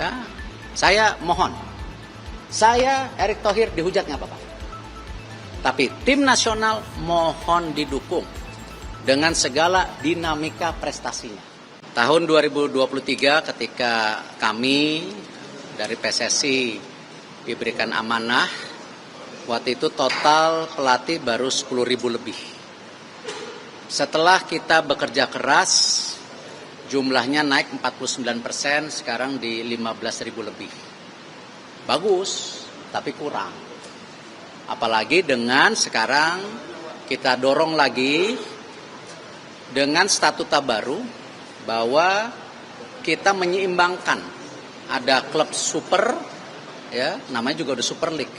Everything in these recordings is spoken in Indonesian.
Ya, saya mohon, saya Erick Thohir dihujat nggak apa-apa. Tapi tim nasional mohon didukung dengan segala dinamika prestasinya. Tahun 2023 ketika kami dari PSSI diberikan amanah, waktu itu total pelatih baru 10.000 lebih. Setelah kita bekerja keras, jumlahnya naik 49%, sekarang di 15.000 lebih. Bagus, tapi kurang. Apalagi dengan sekarang kita dorong lagi dengan statuta baru bahwa kita menyeimbangkan. Ada klub super, ya, namanya juga udah Super League.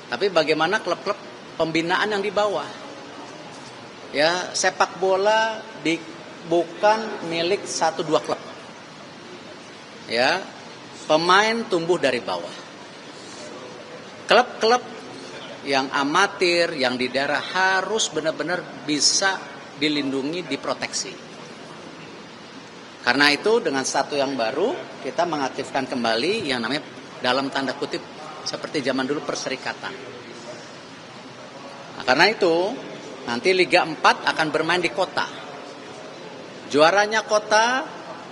Tapi bagaimana klub-klub pembinaan yang di bawah? Ya, sepak bola bukan milik 1-2 klub. Ya, pemain tumbuh dari bawah. Klub-klub yang amatir, yang di daerah harus benar-benar bisa dilindungi, diproteksi. Karena itu dengan satu yang baru kita mengaktifkan kembali yang namanya dalam tanda kutip seperti zaman dulu perserikatan. Nah, karena itu nanti Liga 4 akan bermain di kota. Juaranya kota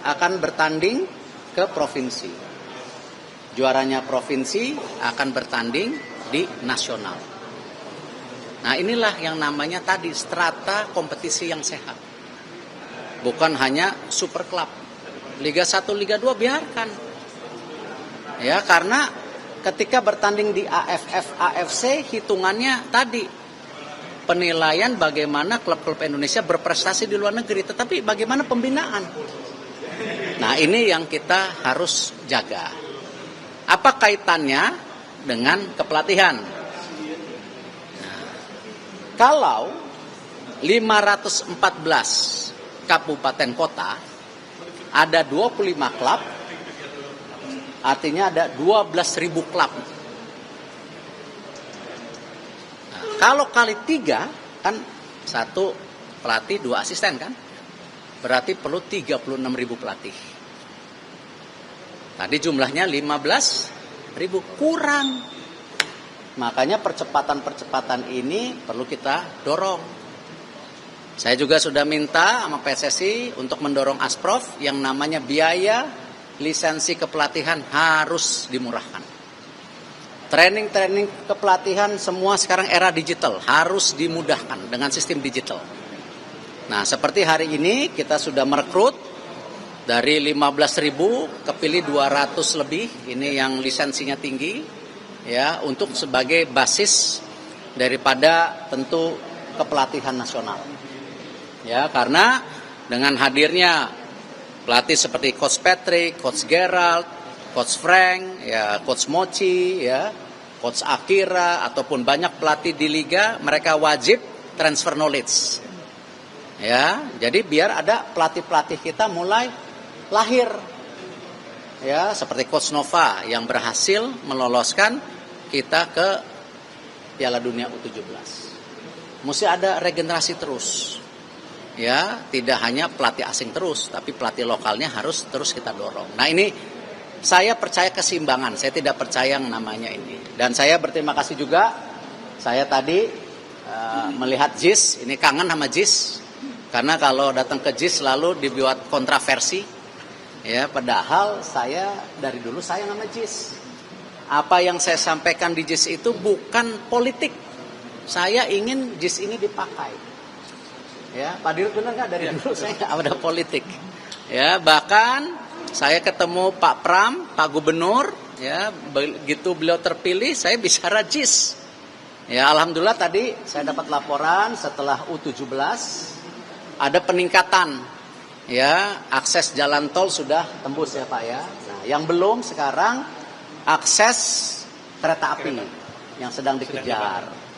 akan bertanding ke provinsi. Juaranya provinsi akan bertanding di nasional. Nah, inilah yang namanya tadi strata kompetisi yang sehat. Bukan hanya super club. Liga 1, Liga 2 biarkan. Ya, karena ketika bertanding di AFF, AFC hitungannya tadi penilaian bagaimana klub-klub Indonesia berprestasi di luar negeri, tetapi bagaimana pembinaan. Nah, ini yang kita harus jaga. Apa kaitannya dengan kepelatihan? Nah, kalau 514 kabupaten kota ada 25 klub, artinya ada 12.000 klub. Nah, kalau kali 3 kan 1 pelatih 2 asisten kan, berarti perlu 36.000 pelatih. Tadi jumlahnya 15.000, kurang. Makanya percepatan ini perlu kita dorong. Saya juga sudah minta sama PSSI untuk mendorong Asprof yang namanya biaya lisensi kepelatihan harus dimurahkan. Training kepelatihan semua sekarang era digital, harus dimudahkan dengan sistem digital. Nah, seperti hari ini kita sudah merekrut dari 15.000 kepilih 200 lebih, ini yang lisensinya tinggi, ya, untuk sebagai basis daripada tentu kepelatihan nasional. Ya, karena dengan hadirnya pelatih seperti Coach Patrick, Coach Gerald, Coach Frank, ya, Coach Mochi, ya, Coach Akira, ataupun banyak pelatih di liga, mereka wajib transfer knowledge. Ya, jadi biar ada pelatih-pelatih kita mulai lahir. Ya, seperti Coach Nova yang berhasil meloloskan kita ke Piala Dunia U17. Mesti ada regenerasi terus. Ya, tidak hanya pelatih asing terus, tapi pelatih lokalnya harus terus kita dorong. Nah, ini saya percaya keseimbangan, saya tidak percaya yang namanya ini. Dan saya berterima kasih juga, saya tadi melihat JIS, ini kangen sama JIS, karena kalau datang ke JIS selalu dibuat kontroversi. Ya, padahal saya dari dulu sayang sama JIS. Apa yang saya sampaikan di JIS itu bukan politik. Saya ingin JIS ini dipakai. Ya, Pak Dirut benar nggak dari dulu saya nggak ada politik. Ya, bahkan saya ketemu Pak Pram, Pak Gubernur, ya, begitu beliau terpilih saya bicara JIS. Ya, alhamdulillah tadi saya dapat laporan setelah U17 ada peningkatan. Ya, akses jalan tol sudah tembus ya Pak ya. Nah, yang belum sekarang akses kereta api yang sedang dikejar.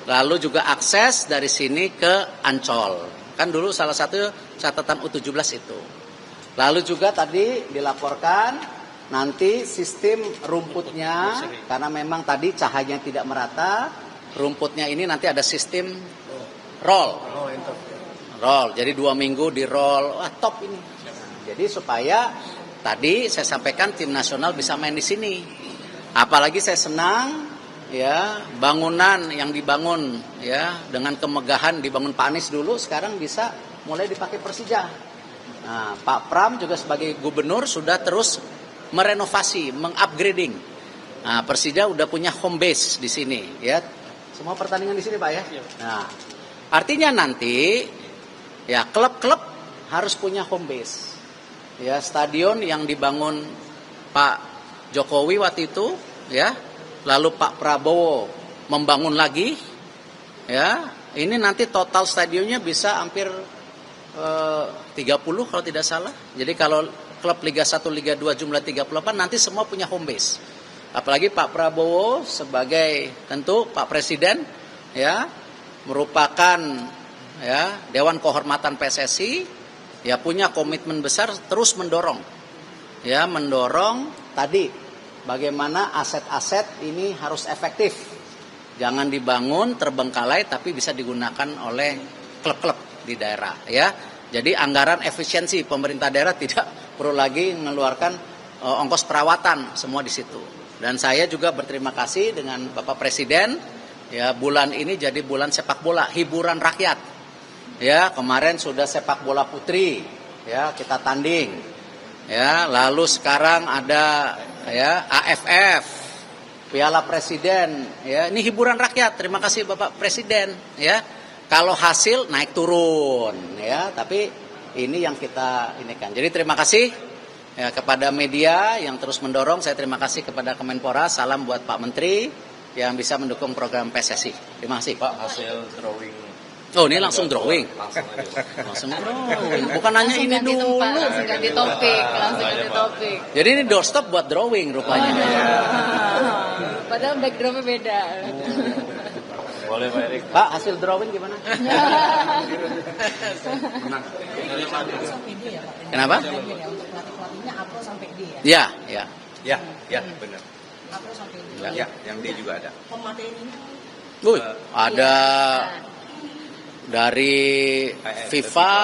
Lalu juga akses dari sini ke Ancol. Kan dulu salah satu catatan U17 itu. Lalu juga tadi dilaporkan nanti sistem rumputnya, karena memang tadi cahayanya tidak merata, rumputnya ini nanti ada sistem roll. Jadi 2 minggu di roll, wah top ini. Jadi supaya tadi saya sampaikan tim nasional bisa main di sini. Apalagi saya senang ya bangunan yang dibangun ya dengan kemegahan dibangun Pak Anies dulu sekarang bisa mulai dipakai Persija. Nah, Pak Pram juga sebagai gubernur sudah terus merenovasi, mengupgrading. Nah, Persija udah punya home base di sini ya. Semua pertandingan di sini Pak ya. Nah, artinya nanti ya klub-klub harus punya home base. Ya, stadion yang dibangun Pak Jokowi waktu itu ya, lalu Pak Prabowo membangun lagi ya. Ini nanti total stadionnya bisa hampir 30 kalau tidak salah. Jadi kalau klub Liga 1, Liga 2 jumlah 38 nanti semua punya home base. Apalagi Pak Prabowo sebagai tentu Pak Presiden ya merupakan ya Dewan Kehormatan PSSI ya punya komitmen besar terus mendorong tadi bagaimana aset-aset ini harus efektif. Jangan dibangun terbengkalai tapi bisa digunakan oleh klub-klub di daerah ya. Jadi anggaran efisiensi pemerintah daerah tidak perlu lagi mengeluarkan ongkos perawatan semua di situ. Dan saya juga berterima kasih dengan Bapak Presiden ya bulan ini jadi bulan sepak bola, hiburan rakyat. Ya, kemarin sudah sepak bola putri ya kita tanding. Ya, lalu sekarang ada ya AFF, Piala Presiden ya. Ini hiburan rakyat. Terima kasih Bapak Presiden ya. Kalau hasil naik turun ya, tapi ini yang kita inikan. Jadi terima kasih ya, kepada media yang terus mendorong. Saya terima kasih kepada Kemenpora. Salam buat Pak Menteri yang bisa mendukung program PSSI. Terima kasih. Pak, hasil drawing. Oh, ini langsung drawing. Langsung drawing. Bukan hanya ini dulu. Langsung ganti topik. Jadi ini doorstop buat drawing rupanya. Padahal backgroundnya beda. Boleh Pak Erik. Pak, hasil drawing gimana? Menang. Kenapa? Untuk pelatih-pelatihnya Apro sampai D ya? Ya. Ya, benar. Apro sampai D. Ya, yang D juga ada. Pematerinya Ada dari FIFA,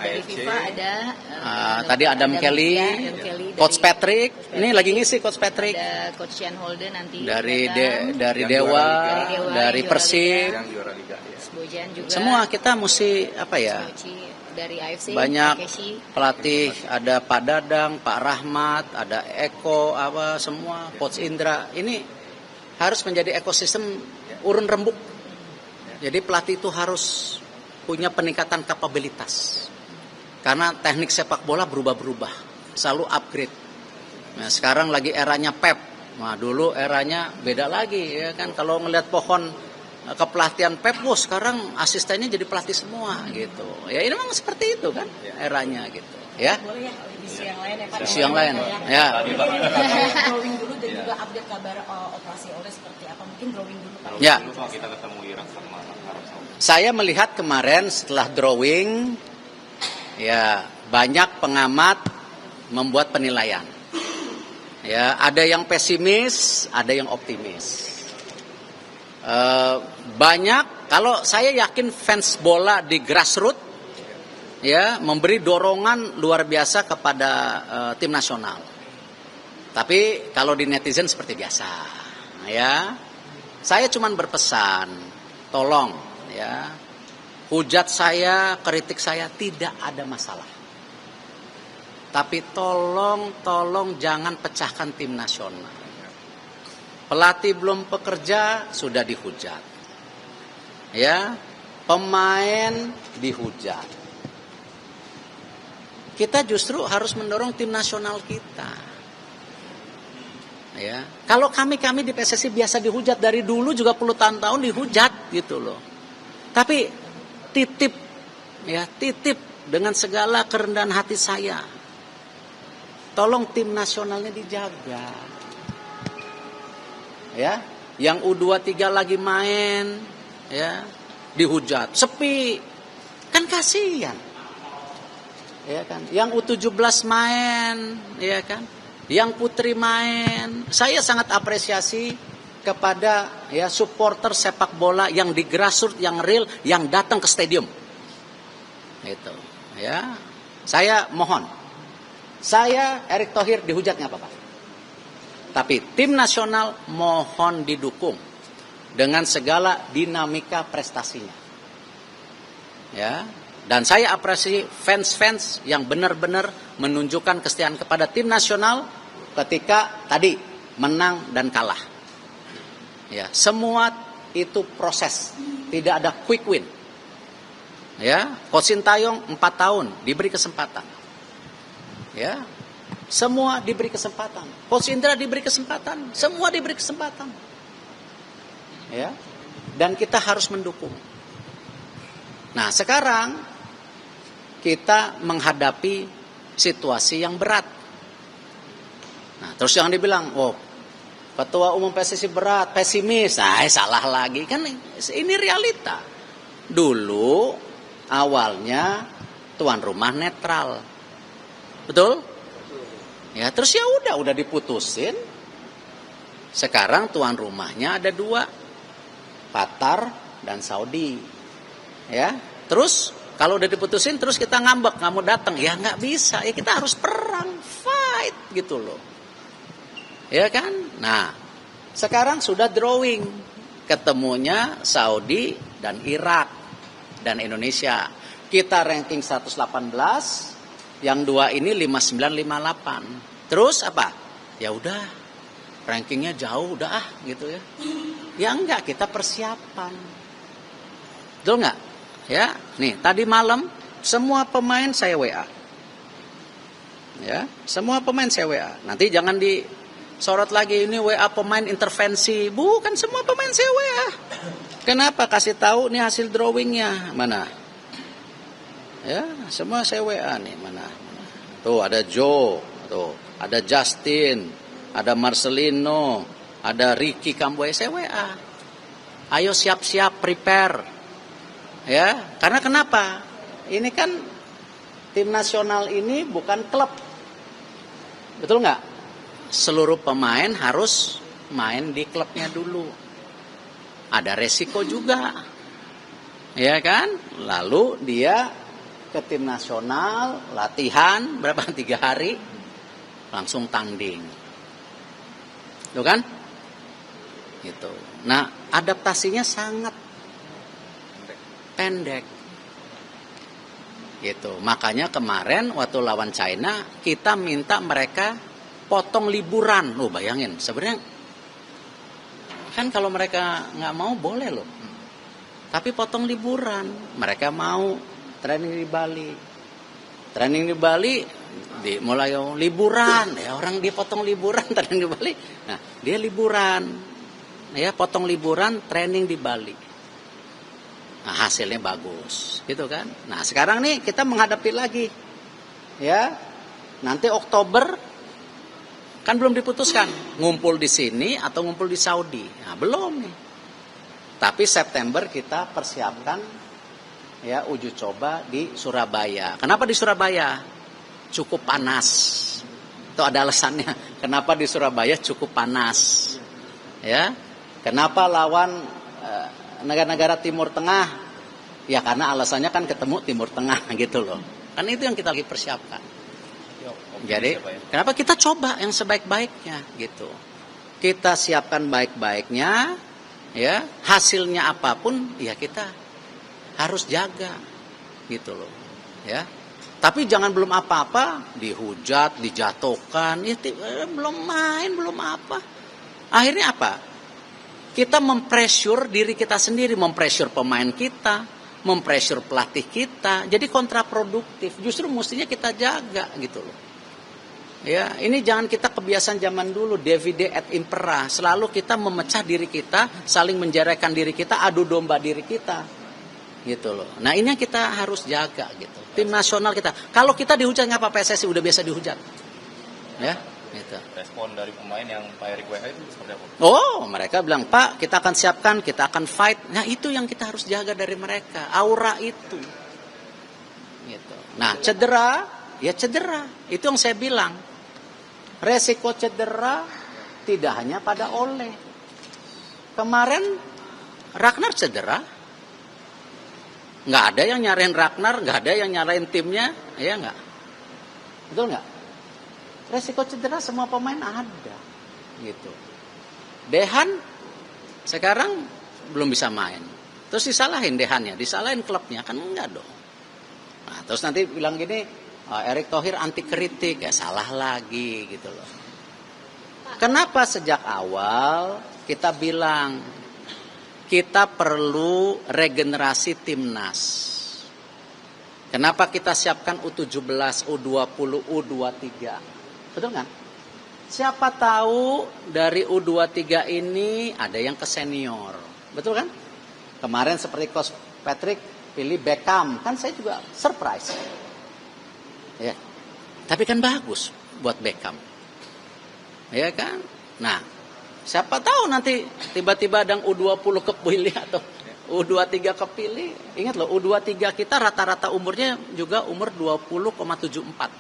Dari FIFA ada. tadi Adam Kelly, Coach Patrick. Ini lagi ngisi Coach Patrick. Ada Coach Sean Holden nanti. Dari Yang Dewa, Dewa, dari juara Persib. Yang juara liga ya. Bojan juga. Semua kita mesti apa ya? Dari AFC. Banyak Takeshi. pelatih, ada Pak Dadang, Pak Rahmat, ada Eko, apa semua, Coach Indra. Ini harus menjadi ekosistem urun rembuk. Jadi pelatih itu harus punya peningkatan kapabilitas. Karena teknik sepak bola berubah-berubah, selalu upgrade. Nah, sekarang lagi eranya Pep. Nah, dulu eranya beda lagi ya kan. Kalau ngelihat pohon kepelatihan Pep, sekarang asistennya jadi pelatih semua gitu. Ya ini memang seperti itu kan eranya gitu. Ya. boleh ya divisi yang lain ya Pak? Isu yang lain. Ya. Drawing dulu dan juga update kabar operasi oleh seperti apa? Mungkin drawing dulu Pak. Ya. Dulu kalau kita ketemu Irak sama Arab Saudi. Saya melihat kemarin setelah drawing, ya banyak pengamat membuat penilaian. Ya, ada yang pesimis, ada yang optimis. Banyak, kalau saya yakin fans bola di grassroots, ya memberi dorongan luar biasa kepada tim nasional. Tapi kalau di netizen seperti biasa, ya saya cuman berpesan, tolong. Ya, hujat saya, kritik saya tidak ada masalah. Tapi tolong jangan pecahkan tim nasional. Pelatih belum bekerja sudah dihujat. Ya, pemain dihujat. Kita justru harus mendorong tim nasional kita. Ya, kalau kami di PSSI biasa dihujat dari dulu juga puluhan tahun dihujat gitu loh. Tapi titip dengan segala kerendahan hati saya. Tolong tim nasionalnya dijaga. Ya, yang U23 lagi main ya dihujat, sepi. Kan kasihan. Ya kan? Yang U17 main, ya kan? Yang putri main. Saya sangat apresiasi kepada ya supporter sepak bola yang di grassroots, yang real, yang datang ke stadium. Itu, ya. Saya mohon Saya Erick Thohir dihujat nggak apa-apa. Tapi tim nasional mohon didukung dengan segala dinamika prestasinya. Ya, dan saya apresiasi fans-fans yang benar-benar menunjukkan kesetiaan kepada tim nasional ketika tadi menang dan kalah. Ya, semua itu proses, tidak ada quick win. Ya, Coach Sintayong 4 tahun diberi kesempatan. Ya, semua diberi kesempatan. Coach Indra diberi kesempatan, semua diberi kesempatan. Ya, dan kita harus mendukung. Nah, sekarang kita menghadapi situasi yang berat. Nah, terus yang dibilang, oh, Ketua Umum PSSI berat, pesimis. Nah, salah lagi. Kan ini realita. Dulu awalnya tuan rumah netral. Betul? Ya, terus ya udah diputusin. Sekarang tuan rumahnya ada 2. Qatar dan Saudi. Ya, terus kalau udah diputusin terus kita ngambek, nggak mau datang, ya nggak bisa, ya kita harus perang, fight gitu loh, ya kan? Nah, sekarang sudah drawing, ketemunya Saudi dan Irak dan Indonesia, kita ranking 118, yang 2 ini 5958, terus apa? Ya udah, rankingnya jauh, udah gitu ya, ya enggak, kita persiapan, betul nggak? Ya, nih tadi malam semua pemain saya WA. Ya, semua pemain saya WA. Nanti jangan disorot lagi ini WA pemain intervensi. Bukan, semua pemain saya WA. Kenapa? Kasih tahu nih hasil drawingnya mana? Ya, semua saya WA nih mana? Tuh ada Joe, tuh ada Justin, ada Marcelino, ada Ricky Kambuaya, saya WA. Ayo siap-siap, prepare. Ya, karena kenapa? Ini kan tim nasional ini bukan klub. Betul nggak? Seluruh pemain harus main di klubnya dulu. Ada resiko juga. Ya kan? Lalu dia ke tim nasional, latihan berapa? 3 hari, langsung tanding. Tuh kan? Gitu. Nah, adaptasinya sangat pendek. Gitu. Makanya kemarin waktu lawan China kita minta mereka potong liburan. Loh, bayangin, sebenarnya kan kalau mereka nggak mau boleh loh. Tapi potong liburan, mereka mau training di Bali. Training di Bali mulai liburan, ya orang dia potong liburan training di Bali. Nah, dia liburan. Ya, potong liburan training di Bali. Nah, hasilnya bagus, gitu kan. Nah, sekarang nih kita menghadapi lagi, ya. Nanti Oktober kan belum diputuskan, ngumpul di sini atau ngumpul di Saudi. Nah, belum nih. Tapi September kita persiapkan, ya, uji coba di Surabaya. Kenapa di Surabaya? Cukup panas. Itu ada alasannya. Kenapa di Surabaya cukup panas? Ya, kenapa lawan negara-negara Timur Tengah? Ya karena alasannya kan ketemu Timur Tengah gitu loh. Kan itu yang kita lagi persiapkan. Jadi kenapa kita coba yang sebaik-baiknya gitu. Kita siapkan baik-baiknya, ya, hasilnya apapun ya kita harus jaga gitu loh, ya. Tapi jangan belum apa-apa dihujat, dijatuhkan, ya, belum main, belum apa. Akhirnya apa? Kita mempressure diri kita sendiri, mempressure pemain kita, mempressure pelatih kita, jadi kontraproduktif. Justru mestinya kita jaga gitu loh. Ya, ini jangan kita kebiasaan zaman dulu, divide et impera, selalu kita memecah diri kita, saling menjarakan diri kita, adu domba diri kita, gitu loh. Nah, ini yang kita harus jaga gitu. Tim nasional kita, kalau kita dihujat nggak apa, PSSI udah biasa dihujat, ya. Gitu. Respon dari pemain yang Pak Erick WA itu seperti apa? Oh, mereka bilang, Pak, kita akan siapkan, kita akan fight. Nah, itu yang kita harus jaga dari mereka, aura itu. Gitu. Nah, cedera, ya cedera. Itu yang saya bilang. Resiko cedera tidak hanya pada Ole. Kemarin Ragnar cedera. Nggak ada yang nyarain Ragnar, nggak ada yang nyarain timnya, ya nggak? Betul nggak? resiko cedera semua pemain ada, gitu. Dehan sekarang belum bisa main, terus disalahin Dehannya, disalahin klubnya, kan enggak dong. Nah, terus nanti bilang gini, Erick Thohir anti kritik, ya salah lagi gitu loh. Kenapa sejak awal kita bilang kita perlu regenerasi timnas? Kenapa kita siapkan U17, U20, U23? Betul kan? Siapa tahu dari U23 ini ada yang ke senior. Betul kan? Kemarin seperti Coach Patrick pilih Beckham, kan saya juga surprise. Ya. Tapi kan bagus buat Beckham. Ya kan? Nah, siapa tahu nanti tiba-tiba ada U20 kepilih atau U23 kepilih. Ingat loh, U23 kita rata-rata umurnya juga umur 20,74.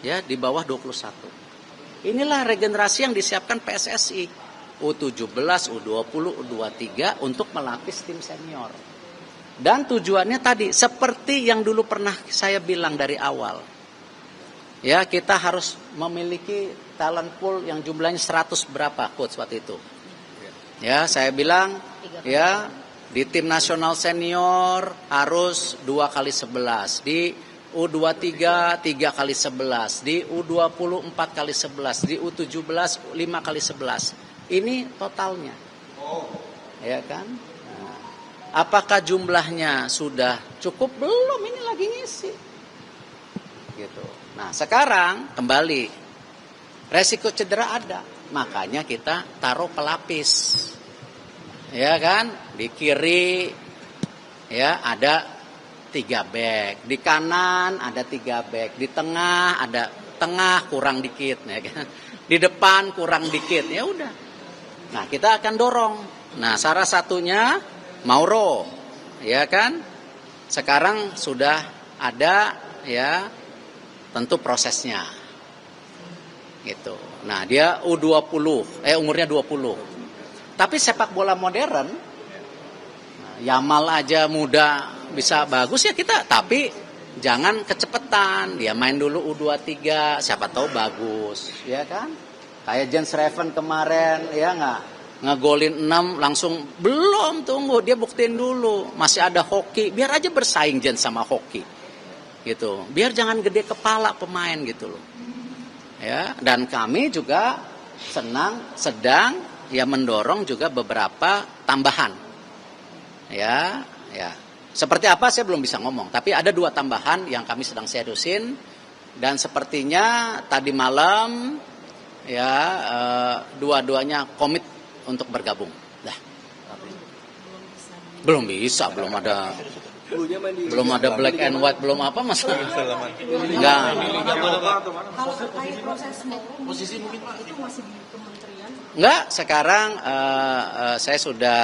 Ya, di bawah 21. Inilah regenerasi yang disiapkan PSSI. U17, U20, U23 untuk melapis tim senior. Dan tujuannya tadi, seperti yang dulu pernah saya bilang dari awal. Ya, kita harus memiliki talent pool yang jumlahnya 100 berapa, coach, waktu itu. Ya, saya bilang, ya, di tim nasional senior harus 2x11. Di U23 3x11, di U20 4x11, di U17 5x11. Ini totalnya. Ya kan? Nah, apakah jumlahnya sudah cukup? Belum, ini lagi ngisi. Gitu. Nah, sekarang kembali. Resiko cedera ada. Makanya kita taruh pelapis. Ya kan? Di kiri ya ada 3 back, di kanan ada 3 back, di tengah ada tengah kurang dikit, ya kan? Di depan kurang dikit, ya udah. Nah, kita akan dorong. Nah, salah satunya Mauro, ya kan? Sekarang sudah ada, ya, tentu prosesnya, gitu. Nah, dia U20, umurnya 20. Tapi sepak bola modern, Yamal aja muda bisa bagus ya kita, tapi jangan kecepatan. Dia main dulu U23, siapa tahu bagus, ya kan? Kayak Jens Reven kemarin, ya nggak ngegolin 6 langsung, belum, tunggu, dia buktiin dulu. Masih ada hoki, biar aja bersaing Jens sama hoki, gitu. Biar jangan gede kepala pemain gitu loh. Ya, dan kami juga sedang ya mendorong juga beberapa tambahan. Ya. Seperti apa saya belum bisa ngomong, tapi ada 2 tambahan yang kami sedang seriusin, dan sepertinya tadi malam ya dua-duanya komit untuk bergabung. Dah. Belum bisa, belum ada black and white, belum apa mas? Enggak. Kalau terkait proses posisi mungkin Pak itu masih di kementerian? Enggak, sekarang saya sudah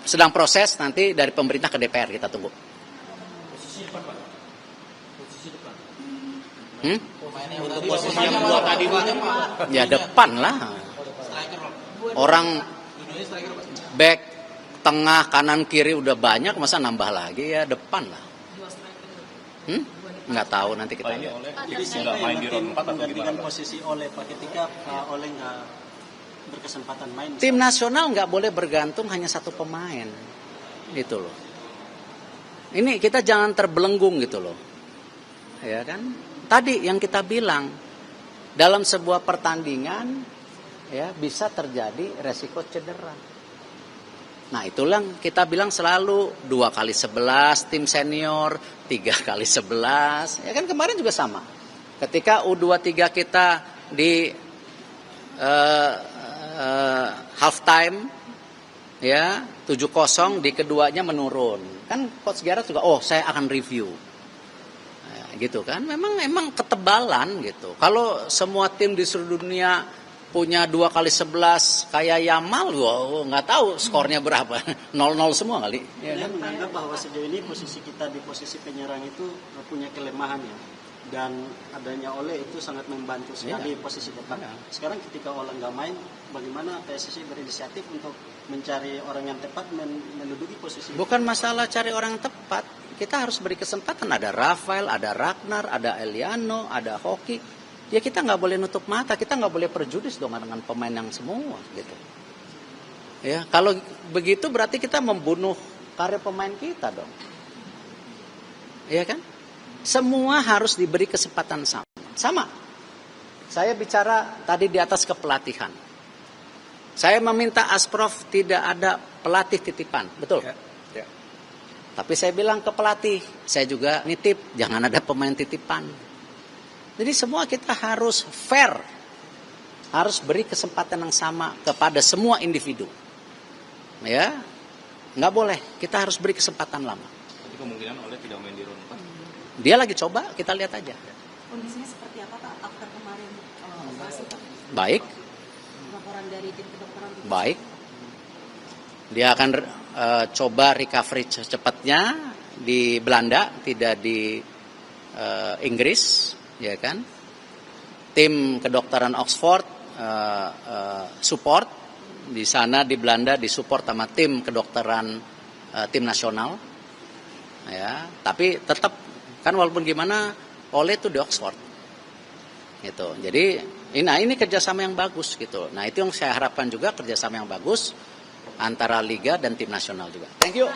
sedang proses, nanti dari pemerintah ke DPR kita tunggu. Posisi depan, Pak. Posisi depan. Untuk posisi yang 2 tadi, Pak. Ya depan lah. Orang back, tengah, kanan, kiri udah banyak, masa nambah lagi, ya depan lah. Nggak tahu, nanti kita lihat. Jadi nggak main di round 4 atau gimana? Posisi oleh Pak ketika oleh nggak berkesempatan main. Tim nasional nggak boleh bergantung hanya satu pemain, gitu loh. Ini kita jangan terbelenggung gitu loh, ya kan? Tadi yang kita bilang, dalam sebuah pertandingan, ya bisa terjadi resiko cedera. Nah, itulah kita bilang selalu 2x11 tim senior, 3x11. Ya kan kemarin juga sama. Ketika U23 kita di half time ya 7-0, di keduanya menurun. Kan Coach Gerard juga saya akan review. Gitu kan. Memang ketebalan gitu. Kalau semua tim di seluruh dunia punya 2x11 kayak Yamal, nggak tahu skornya berapa. 0-0 semua kali. Ya, kan menganggap bahwa sejauh ini posisi kita di posisi penyerang itu punya kelemahan ya. Dan adanya Ole itu sangat membantu sekali posisi depan. Sekarang ketika Ole nggak main, bagaimana PSSI berinisiatif untuk mencari orang yang tepat menduduki posisi? Bukan masalah cari orang yang tepat. kita harus beri kesempatan. Ada Rafael, ada Ragnar, ada Eliano, ada Hoki. Ya kita nggak boleh nutup mata, kita nggak boleh prejudis dong dengan pemain yang semua gitu. Ya kalau begitu berarti kita membunuh karir pemain kita dong. Iya kan? Semua harus diberi kesempatan sama. Sama. Saya bicara tadi di atas kepelatihan. Saya meminta Asprof tidak ada pelatih titipan, betul? Ya. Tapi saya bilang ke pelatih, saya juga nitip, jangan ada pemain titipan. Jadi semua kita harus fair, harus beri kesempatan yang sama kepada semua individu. Ya, nggak boleh, kita harus beri kesempatan lama. Jadi kemungkinan Oleh tidak main di round 4. Dia lagi coba, kita lihat aja. Kondisinya seperti apa Pak after kemarin operasi Pak? Baik, Laporan dari tim kedokteran itu? baik. Dia akan coba recovery secepatnya di Belanda, tidak di Inggris, ya kan? Tim kedokteran Oxford support di sana di Belanda, disupport sama tim kedokteran tim nasional. Ya, tapi tetap kan walaupun gimana Oleh itu di Oxford. Gitu. Jadi ini kerjasama yang bagus gitu. Nah itu yang saya harapkan juga, kerjasama yang bagus antara liga dan tim nasional juga. Thank you.